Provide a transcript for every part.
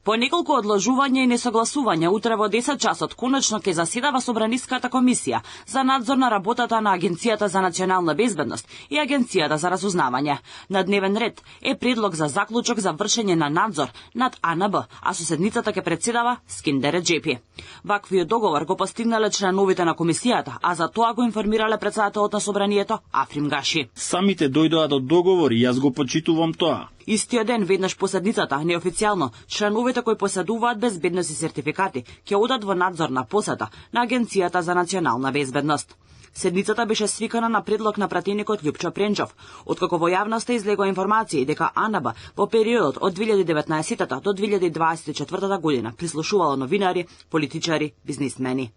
По неколку одложувања и несогласувања утре во 10 часот конечно ќе заседава Собраниската комисија за надзор на работата на Агенцијата за национална безбедност и Агенцијата за разузнавање. На дневен ред е предлог за заклучок за вршење на надзор над АНБ, а со седницата ќе председава Скиндер Реџепи. Ваквиот договор го постигнале членовите на комисијата, а за тоа го информирале председателот на Собранието Африм Гаши. Самите дојдоа до договор и јас го почитувам тоа. Истиот ден, веднаш по седницата, неофицијално, членовите кои поседуваат безбедност и сертификати ќе одат во надзор на посета на Агенцијата за национална безбедност. Седницата беше свикана на предлог на пратеникот Љупчо Пренчов, откако во јавноста излегоа информации дека АНБ во периодот од 2019 до 2024 година прислушувала новинари, политичари, бизнисмени.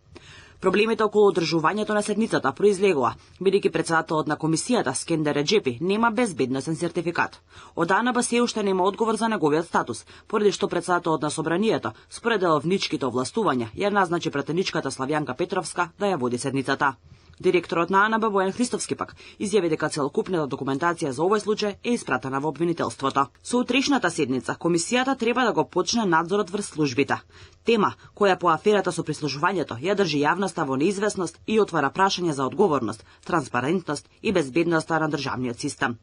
Проблемите околу одржувањето на седницата произлегоа, бидејќи председателот на комисијата Скиндер Реџепи нема безбедносен сертификат. Од АНБ се уште нема одговор за неговиот статус, поради што председателот на Собранието според деловничките овластувања ја назначи пратеничката Славјанка Петровска да ја води седницата. Директорот на АНБ Бојан Христовски пак изјави дека целокупната документација за овој случај е испратена во обвинителството. Со утрешната седница комисијата треба да го почне надзорот врз службите. Тема која по аферата со прислушувањето ја држи јавноста во неизвестност и отвара прашање за одговорност, транспарентност и безбедноста на државниот систем.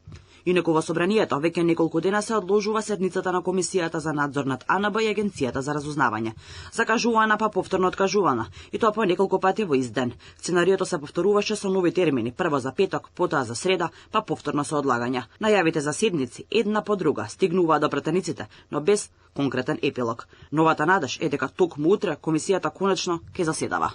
Инаку во Собранието веќе неколку дена се одложува седницата на комисијата за надзор над АНБ и Агенцијата за разузнавање. Закажувана па повторно откажувана, и тоа по неколку пати во ист ден. Сценариото се повторуваше со нови термини, прво за петок, потоа за среда, па повторно со одлагања. Најавите за седници една по друга стигнуваа до пратениците, но без конкретен епилог. Новата надеж е дека токму утре комисијата конечно ќе заседава.